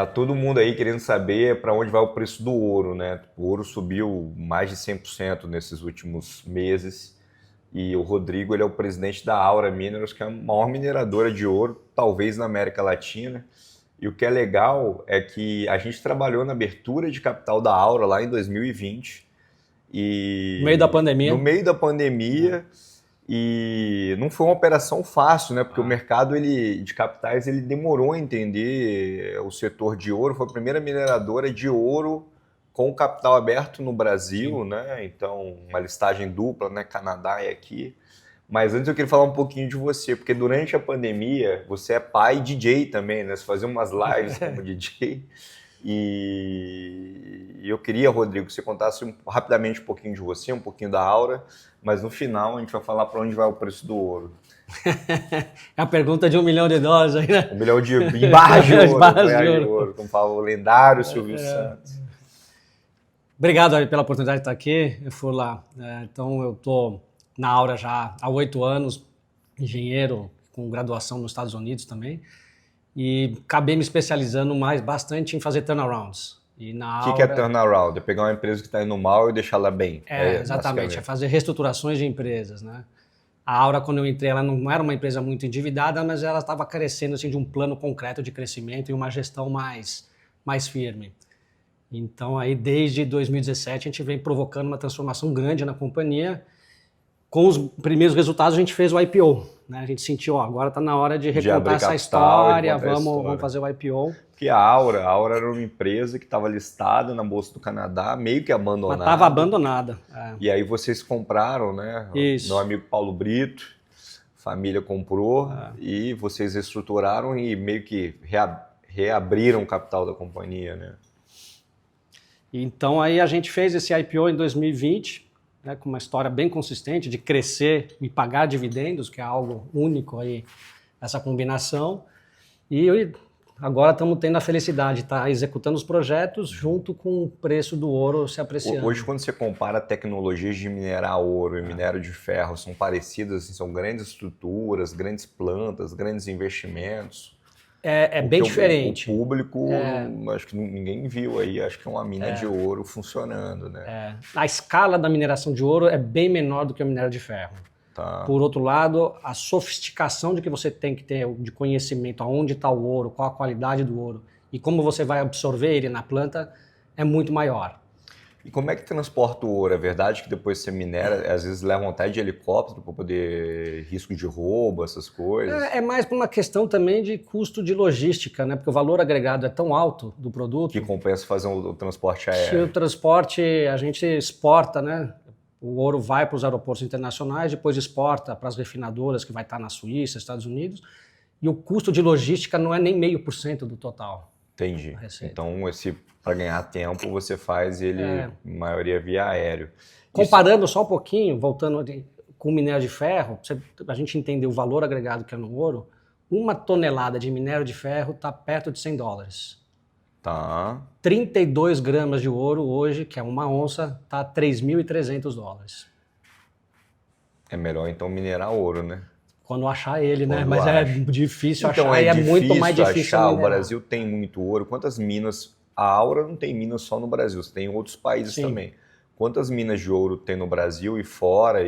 Tá todo mundo aí querendo saber para onde vai o preço do ouro, né? O ouro subiu mais de 100% nesses últimos meses e o Rodrigo ele é o presidente da Aura Minerals, que é a maior mineradora de ouro, talvez na América Latina. E o que é legal é que a gente trabalhou na abertura de capital da Aura lá em 2020 No meio da e no pandemia. meio da pandemia. E não foi uma operação fácil, né? Porque o mercado de capitais ele demorou a entender o setor de ouro. Foi a primeira mineradora de ouro com capital aberto no Brasil, Sim. né? Então, uma listagem dupla, né? Canadá e aqui. Mas antes eu queria falar um pouquinho de você, porque durante a pandemia você é pai e DJ também, né? Você fazia umas lives como DJ. E eu queria, Rodrigo, que você contasse rapidamente um pouquinho de você, um pouquinho da Aura, mas no final a gente vai falar para onde vai o preço do ouro. É a pergunta de $1 milhão aí, né? 1 milhão em barras de ouro, Barras de barras de ouro. ouro, como fala o lendário Silvio Santos. Obrigado aí pela oportunidade de estar aqui. Eu fui lá. Então, eu estou na Aura já há 8 anos, engenheiro com graduação nos Estados Unidos também. E acabei me especializando bastante em fazer turnarounds. E na O que é Aura, turnaround? É pegar uma empresa que está indo mal e deixar ela bem. exatamente, é fazer reestruturações de empresas, né? A Aura, quando eu entrei, ela não era uma empresa muito endividada, mas ela estava carecendo assim, de um plano concreto de crescimento e uma gestão mais firme. Então, aí, desde 2017, a gente vem provocando uma transformação grande na companhia. Com os primeiros resultados, a gente fez o IPO. Né? A gente sentiu, agora está na hora de recontar essa história, vamos fazer o IPO. Porque a Aura era uma empresa que estava listada na Bolsa do Canadá, meio que abandonada. Mas estava abandonada. E aí vocês compraram, né? Isso. Meu amigo Paulo Brito, família comprou e vocês reestruturaram e meio que reabriram o capital da companhia, né? Então aí a gente fez esse IPO em 2020, né, com uma história bem consistente de crescer e pagar dividendos, que é algo único aí, essa combinação. E agora estamos tendo a felicidade de estar executando os projetos junto com o preço do ouro se apreciando. Hoje, quando você compara tecnologias de minerar ouro e minério de ferro, são parecidas, assim, são grandes estruturas, grandes plantas, grandes investimentos. É bem diferente. O público, acho que ninguém viu aí, acho que é uma mina de ouro funcionando, né? A escala da mineração de ouro é bem menor do que o minério de ferro. Tá. Por outro lado, a sofisticação de que você tem que ter de conhecimento aonde está o ouro, qual a qualidade do ouro e como você vai absorver ele na planta é muito maior. E como é que transporta o ouro? É verdade que depois você minera, às vezes levam até de helicóptero para poder risco de roubo, essas coisas? É mais por uma questão também de custo de logística, né? Porque o valor agregado é tão alto do produto que compensa fazer o transporte que aéreo. o transporte a gente exporta, né? O ouro vai para os aeroportos internacionais, depois exporta para as refinadoras que vai estar na Suíça, Estados Unidos, e o custo de logística não é nem 0,5% do total. Entendi. Então, para ganhar tempo, você faz ele, maioria via aéreo. Comparando só um pouquinho, voltando com o minério de ferro, a gente entender o valor agregado que é no ouro, 1 tonelada de minério de ferro está perto de $100. Tá. 32 gramas de ouro hoje, que é 1 onça, está $3.300. É melhor então minerar ouro, né? Quando achar ele, né? Mas é difícil então, achar e é muito mais difícil achar. minerar. O Brasil tem muito ouro. Quantas minas? A Aura não tem minas só no Brasil, você tem em outros países também. Quantas minas de ouro tem no Brasil e fora?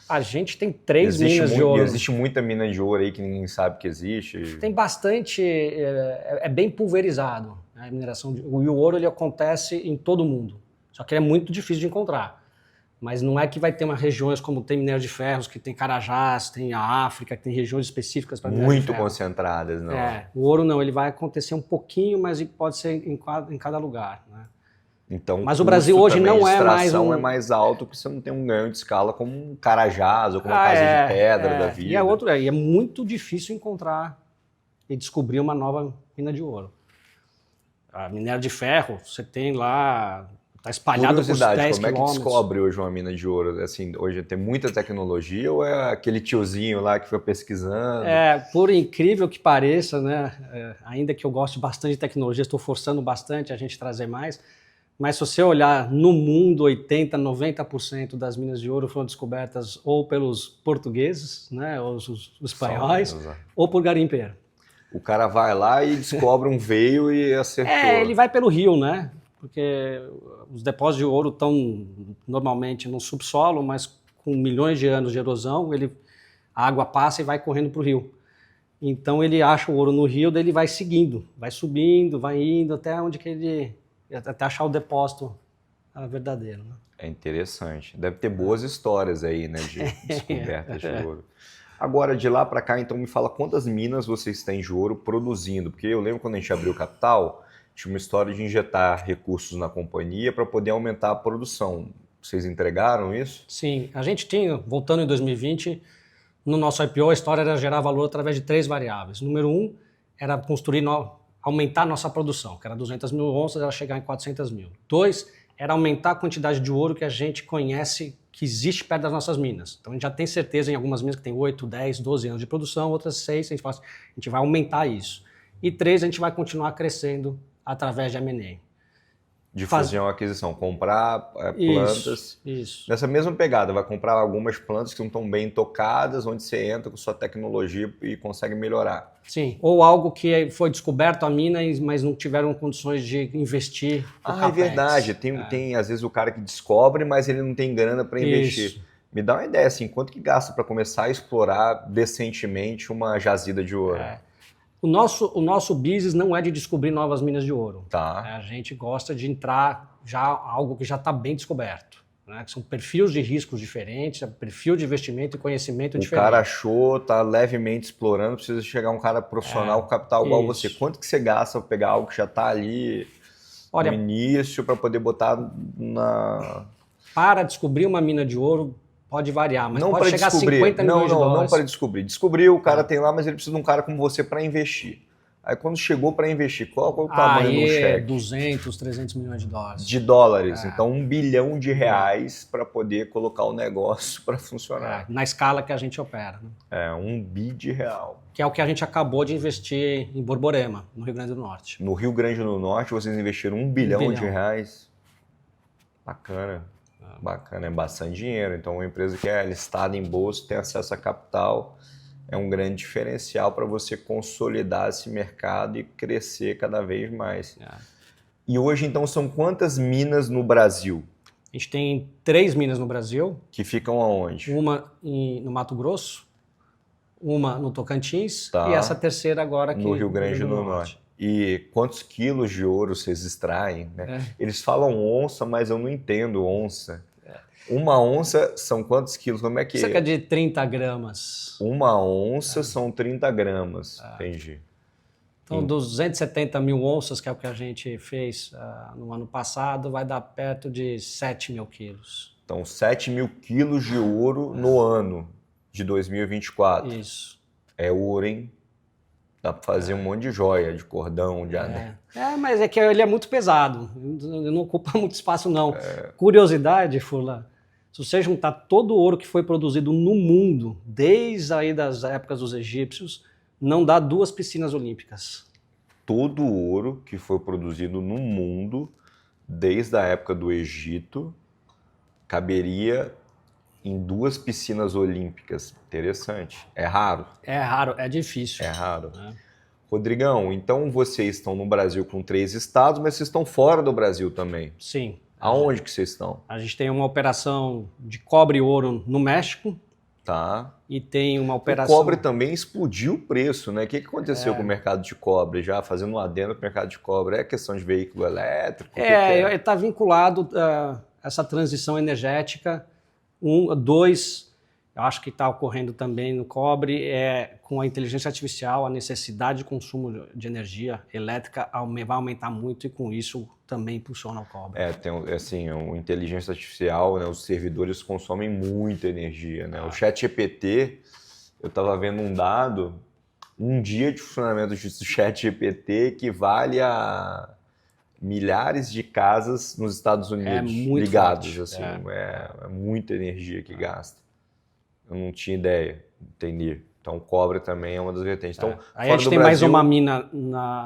A gente tem 3 minas de ouro. Existe muita mina de ouro aí que ninguém sabe que existe? Tem bastante, é bem pulverizado. Né? A mineração e o ouro ele acontece em todo o mundo, só que ele é muito difícil de encontrar. Mas não é que vai ter regiões como tem minério de ferros, que tem Carajás, tem a África, que tem regiões específicas para minério de ferro. Muito concentradas, não? O ouro não, ele vai acontecer um pouquinho, mas pode ser em cada lugar. Né? Então, mas o Brasil hoje não é mais é mais alto porque você não tem um ganho de escala como um Carajás ou como uma casa de pedra da vida. E é muito difícil encontrar e descobrir uma nova mina de ouro. A minério de ferro, você tem lá... Está espalhado por 10 quilômetros. Como é que descobre hoje uma mina de ouro? Assim, hoje tem muita tecnologia ou é aquele tiozinho lá que foi pesquisando? Por incrível que pareça, né? Ainda que eu goste bastante de tecnologia, estou forçando bastante a gente trazer mais, mas se você olhar no mundo, 80%, 90% das minas de ouro foram descobertas ou pelos portugueses, né? Os espanhóis, ou por garimpeiro. O cara vai lá e descobre um veio e acertou. Ele vai pelo rio, né? Porque os depósitos de ouro estão normalmente no subsolo, mas com milhões de anos de erosão, a água passa e vai correndo para o rio. Então ele acha o ouro no rio, daí ele vai seguindo, vai subindo, vai indo até onde até achar o depósito verdadeiro. Né? É interessante. Deve ter boas histórias aí, né, de descobertas de ouro. Agora, de lá para cá, então me fala quantas minas vocês têm de ouro produzindo, porque eu lembro quando a gente abriu o capital, tinha uma história de injetar recursos na companhia para poder aumentar a produção. Vocês entregaram isso? Sim, a gente tinha, voltando em 2020, no nosso IPO, a história era gerar valor através de 3 variáveis. Número 1 era aumentar a nossa produção, que era 200 mil onças, ela chegar em 400 mil. 2 era aumentar a quantidade de ouro que a gente conhece que existe perto das nossas minas. Então a gente já tem certeza em algumas minas que tem 8, 10, 12 anos de produção, outras 6, a gente vai aumentar isso. E 3, a gente vai continuar crescendo através de M&A. De fusão e aquisição, comprar plantas. Isso. Nessa mesma pegada, vai comprar algumas plantas que não estão bem tocadas, onde você entra com sua tecnologia e consegue melhorar. Sim, ou algo que foi descoberto a mina, mas não tiveram condições de investir. É verdade. Tem às vezes o cara que descobre, mas ele não tem grana para investir. Isso. Me dá uma ideia, assim, quanto que gasta para começar a explorar decentemente uma jazida de ouro? O nosso business não é de descobrir novas minas de ouro. Tá. A gente gosta de entrar já algo que já está bem descoberto. Né? Que são perfis de riscos diferentes, perfil de investimento e conhecimento diferente. O cara achou, está levemente explorando, precisa chegar um cara profissional com capital igual você. Quanto que você gasta para pegar algo que já está ali no início para poder botar na... Para descobrir uma mina de ouro, pode variar, mas não pode chegar a 50 milhões de dólares. Não para descobrir. Descobriu, o cara tem lá, mas ele precisa de um cara como você para investir. Aí quando chegou para investir, qual é o tamanho do cheque? 200, 300 milhões de dólares. De dólares. Então R$1 bilhão para poder colocar o negócio para funcionar. Na escala que a gente opera. Né? R$1 bi. Que é o que a gente acabou de investir em Borborema, no Rio Grande do Norte. No Rio Grande do Norte vocês investiram R$1 bilhão. Bacana. Bacana, é bastante dinheiro. Então, uma empresa que é listada em bolsa, tem acesso a capital, é um grande diferencial para você consolidar esse mercado e crescer cada vez mais. E hoje, então, são quantas minas no Brasil? A gente tem 3 minas no Brasil. Que ficam aonde? Uma no Mato Grosso, uma no Tocantins e essa terceira agora aqui no Rio Grande do Norte. E quantos quilos de ouro vocês extraem? Né? Eles falam onça, mas eu não entendo onça. Uma onça são quantos quilos? Como é que cerca de 30 gramas. Uma onça são 30 gramas. Entendi. Então, 270 mil onças, que é o que a gente fez no ano passado, vai dar perto de 7 mil quilos. Então, 7 mil quilos de ouro no ano de 2024. Isso. É ouro, hein? Dá para fazer um monte de joia, de cordão, de anel. Mas é que ele é muito pesado. Ele não ocupa muito espaço, não. Curiosidade, Furlan, se você juntar todo o ouro que foi produzido no mundo, desde aí das épocas dos egípcios, não dá 2 piscinas olímpicas. Todo o ouro que foi produzido no mundo, desde a época do Egito, caberia em 2 piscinas olímpicas. Interessante. É raro? É raro, é difícil. É raro. Rodrigão, então vocês estão no Brasil com 3 estados, mas vocês estão fora do Brasil também. Sim. Aonde que vocês estão? A gente tem uma operação de cobre e ouro no México. Tá. E tem uma operação... O cobre também explodiu o preço, né? O que aconteceu com o mercado de cobre? Já fazendo um adendo para o mercado de cobre, é questão de veículo elétrico? Está vinculado a essa transição energética. 2, eu acho que está ocorrendo também no cobre, com a inteligência artificial, a necessidade de consumo de energia elétrica vai aumentar muito e com isso também impulsiona o cobre. Tem assim, a inteligência artificial, né, os servidores consomem muita energia. Né? O ChatGPT, eu estava vendo um dado, um dia de funcionamento do ChatGPT equivale a milhares de casas nos Estados Unidos ligados. Assim, é muita energia que gasta. Eu não tinha ideia, entendi. Então, cobre também é uma das vertentes. Então, aí a gente tem mais uma mina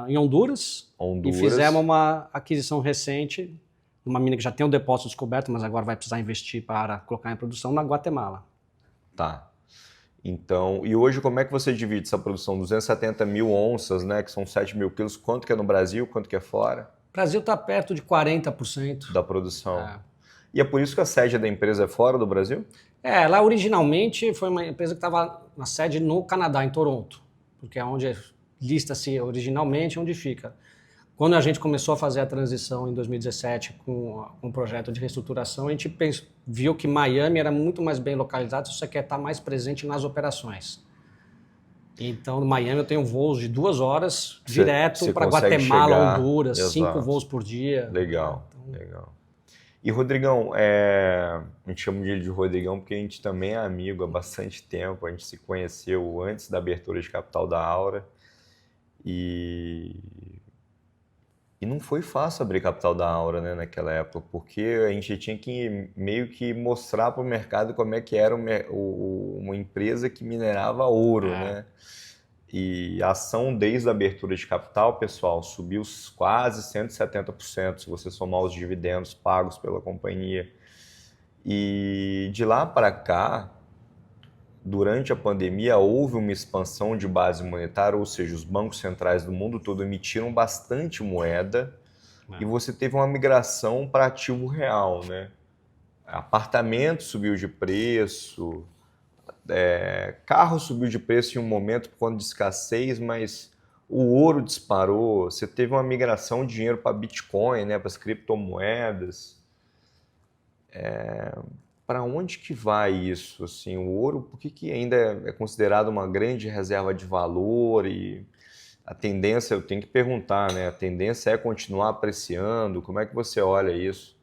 em Honduras. E fizemos uma aquisição recente, uma mina que já tem um depósito descoberto, mas agora vai precisar investir para colocar em produção na Guatemala. Tá. Então, e hoje como é que você divide essa produção? 270 mil onças, né, que são 7 mil quilos, quanto que é no Brasil, quanto que é fora? O Brasil está perto de 40%. Da produção. É. E é por isso que a sede da empresa é fora do Brasil? Ela originalmente foi uma empresa que estava na sede no Canadá, em Toronto, porque é onde lista-se originalmente, onde fica. Quando a gente começou a fazer a transição em 2017 com um projeto de reestruturação, a gente viu que Miami era muito mais bem localizado se você quer estar mais presente nas operações. Então, no Miami eu tenho voos de 2 horas direto para Guatemala, Honduras, exato. 5 voos por dia. Legal, legal. E Rodrigão, a gente chama ele de Rodrigão porque a gente também é amigo há bastante tempo, a gente se conheceu antes da abertura de capital da Aura e não foi fácil abrir capital da Aura, né, naquela época, porque a gente tinha que meio que mostrar para o mercado como é que era uma empresa que minerava ouro, né? E a ação desde a abertura de capital, pessoal, subiu quase 170%, se você somar os dividendos pagos pela companhia. E de lá para cá, durante a pandemia, houve uma expansão de base monetária, ou seja, os bancos centrais do mundo todo emitiram bastante moeda e você teve uma migração para ativo real, né? Apartamento subiu de preço, carro subiu de preço em um momento por conta de escassez, mas o ouro disparou, você teve uma migração de dinheiro para Bitcoin, né, para as criptomoedas. Para onde que vai isso? Assim, o ouro, por que ainda é considerado uma grande reserva de valor? E a tendência, eu tenho que perguntar, né? A tendência é continuar apreciando? Como é que você olha isso?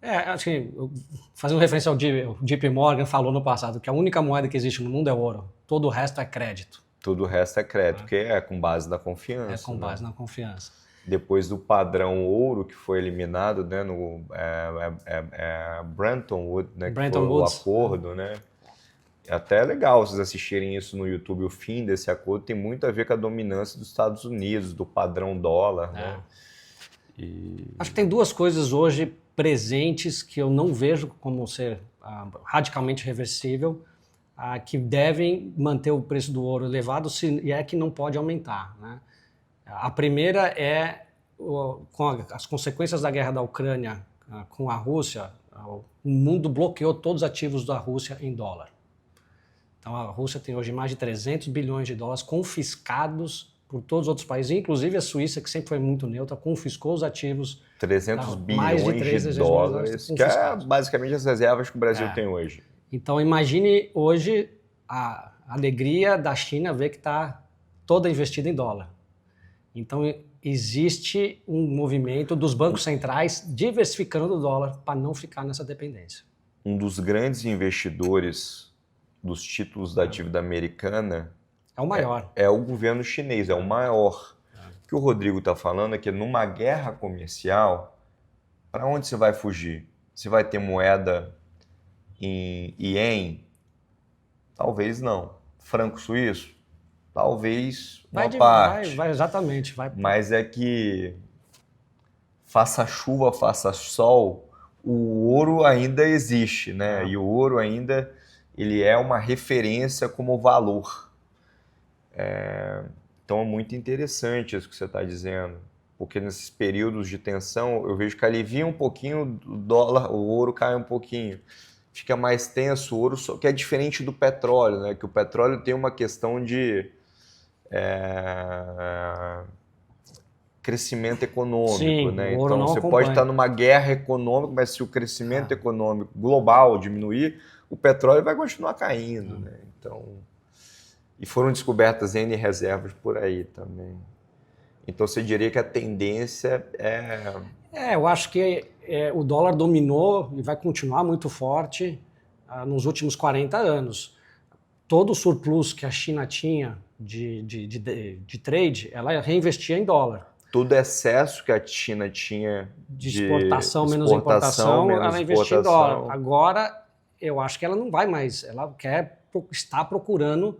Acho que, fazendo referência ao JP Morgan, falou no passado que a única moeda que existe no mundo é ouro. Todo o resto é crédito. Todo o resto é crédito, que é com base na confiança. É com base na confiança. Depois do padrão ouro, que foi eliminado, né, no Bretton Woods, né, que foi o acordo, né? É até legal vocês assistirem isso no YouTube. O fim desse acordo tem muito a ver com a dominância dos Estados Unidos, do padrão dólar, né? Acho que tem 2 coisas hoje presentes que eu não vejo como ser radicalmente reversível, que devem manter o preço do ouro elevado e é que não pode aumentar, né? A primeira é, com as consequências da guerra da Ucrânia com a Rússia, o mundo bloqueou todos os ativos da Rússia em dólar. Então a Rússia tem hoje mais de 300 bilhões de dólares confiscados por todos os outros países, inclusive a Suíça, que sempre foi muito neutra, confiscou os ativos. 300 bilhões de dólares, que é basicamente as reservas que o Brasil tem hoje. Então imagine hoje a alegria da China ver que está toda investida em dólar. Então existe um movimento dos bancos centrais diversificando o dólar para não ficar nessa dependência. Um dos grandes investidores dos títulos da dívida americana é o maior. É o governo chinês, é o maior. O que o Rodrigo está falando é que numa guerra comercial, para onde você vai fugir? Você vai ter moeda em ien? Talvez não. Franco suíço? Talvez uma parte. Vai, exatamente. Mas é que faça chuva, faça sol, o ouro ainda existe, né? E o ouro ainda ele é uma referência como valor. Então é muito interessante isso que você está dizendo, porque nesses períodos de tensão eu vejo que alivia um pouquinho o dólar, o ouro cai um pouquinho, fica mais tenso o ouro, só que é diferente do petróleo, né? Que o petróleo tem uma questão de crescimento econômico. Sim, né? O ouro então não você acompanha. Pode estar numa guerra econômica, mas se o crescimento econômico global diminuir, o petróleo vai continuar caindo. Né? Então, e foram descobertas N reservas por aí também. Então você diria que a tendência eu acho que o dólar dominou e vai continuar muito forte nos últimos 40 anos. Todo o surplus que a China tinha de trade, ela reinvestia em dólar. Todo excesso que a China tinha de exportação menos importação, ela investia em dólar. Agora, eu acho que ela não vai mais. Ela está procurando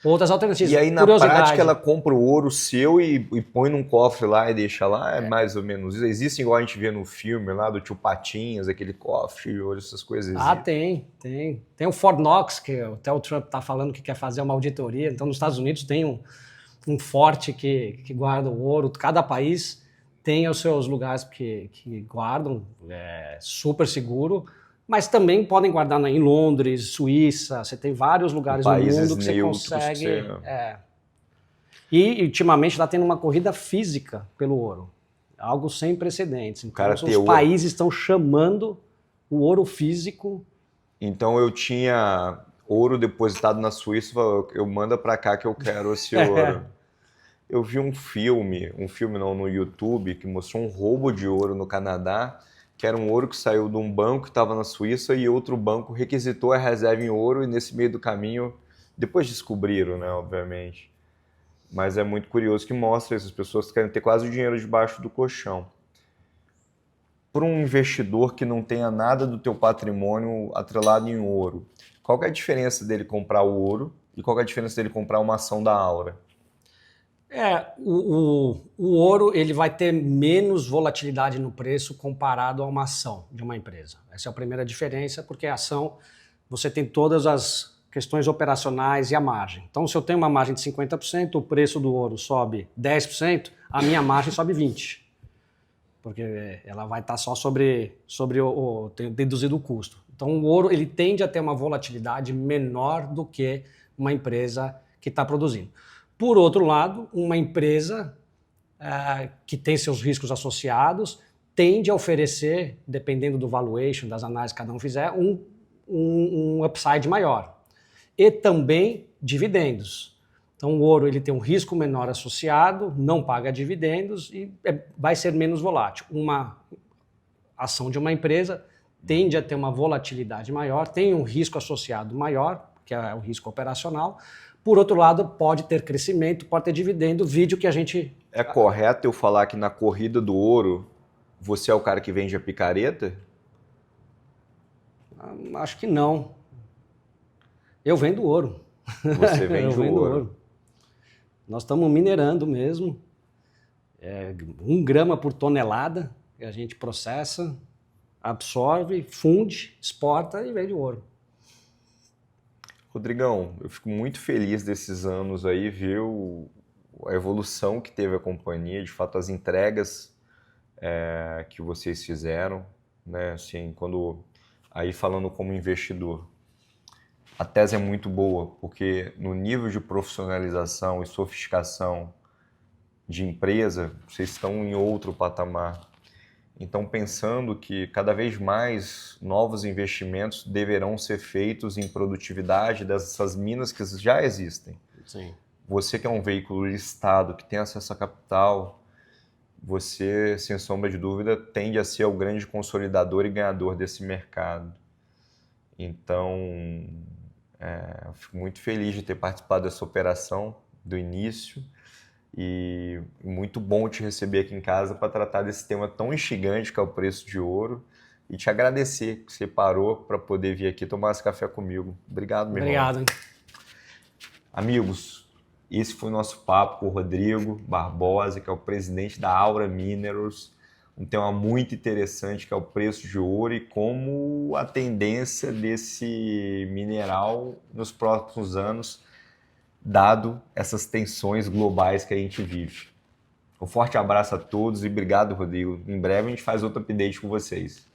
Outras alternativas. E aí, na Curiosidade. prática, ela compra o ouro seu e põe num cofre lá e deixa lá? É mais ou menos isso? Existe igual a gente vê no filme lá do Tio Patinhas, aquele cofre de ouro, essas coisas. Ah, tem. Tem o Fort Knox, que até o Trump está falando que quer fazer uma auditoria. Então, nos Estados Unidos tem um forte que guarda o ouro. Cada país tem os seus lugares que guardam, super seguro. Mas também podem guardar em Londres, Suíça, você tem vários lugares no mundo que você consegue. E ultimamente está tendo uma corrida física pelo ouro. Algo sem precedentes. Então os países estão chamando o ouro físico. Então eu tinha ouro depositado na Suíça, eu mando para cá que eu quero esse ouro. Eu vi um filme não, no YouTube, que mostrou um roubo de ouro no Canadá, que era um ouro que saiu de um banco que estava na Suíça e outro banco requisitou a reserva em ouro e nesse meio do caminho, depois descobriram, né, obviamente. Mas é muito curioso que mostra essas pessoas que querem ter quase o dinheiro debaixo do colchão. Para um investidor que não tenha nada do teu patrimônio atrelado em ouro, qual que é a diferença dele comprar o ouro e qual que é a diferença dele comprar uma ação da Aura? O ouro ele vai ter menos volatilidade no preço comparado a uma ação de uma empresa. Essa é a primeira diferença, porque a ação você tem todas as questões operacionais e a margem. Então, se eu tenho uma margem de 50%, o preço do ouro sobe 10%, a minha margem sobe 20%. Porque ela vai estar só sobre o deduzido o custo. Então, o ouro ele tende a ter uma volatilidade menor do que uma empresa que está produzindo. Por outro lado, uma empresa que tem seus riscos associados tende a oferecer, dependendo do valuation, das análises que cada um fizer, um upside maior. E também dividendos. Então o ouro ele tem um risco menor associado, não paga dividendos e vai ser menos volátil. Uma ação de uma empresa tende a ter uma volatilidade maior, tem um risco associado maior, que é o risco operacional. Por outro lado, pode ter crescimento, pode ter dividendo, vídeo que a gente... É correto eu falar que na corrida do ouro, você é o cara que vende a picareta? Acho que não. Eu vendo ouro. Você vende o ouro. Nós estamos minerando mesmo. 1 grama por tonelada que a gente processa, absorve, funde, exporta e vende ouro. Rodrigão, eu fico muito feliz desses anos aí, ver a evolução que teve a companhia, de fato as entregas que vocês fizeram, né? Assim, aí falando como investidor, a tese é muito boa, porque no nível de profissionalização e sofisticação de empresa, vocês estão em outro patamar. Então, pensando que cada vez mais novos investimentos deverão ser feitos em produtividade dessas minas que já existem. Sim. Você que é um veículo listado, que tem acesso a capital, você, sem sombra de dúvida, tende a ser o grande consolidador e ganhador desse mercado. Então, eu fico muito feliz de ter participado dessa operação do início. E muito bom te receber aqui em casa para tratar desse tema tão instigante que é o preço de ouro e te agradecer que você parou para poder vir aqui tomar esse café comigo. Obrigado, meu irmão. Obrigado. Amigos, esse foi o nosso papo com o Rodrigo Barbosa, que é o presidente da Aura Minerals. Um tema muito interessante que é o preço de ouro e como a tendência desse mineral nos próximos anos, dado essas tensões globais que a gente vive. Um forte abraço a todos e obrigado, Rodrigo. Em breve a gente faz outro update com vocês.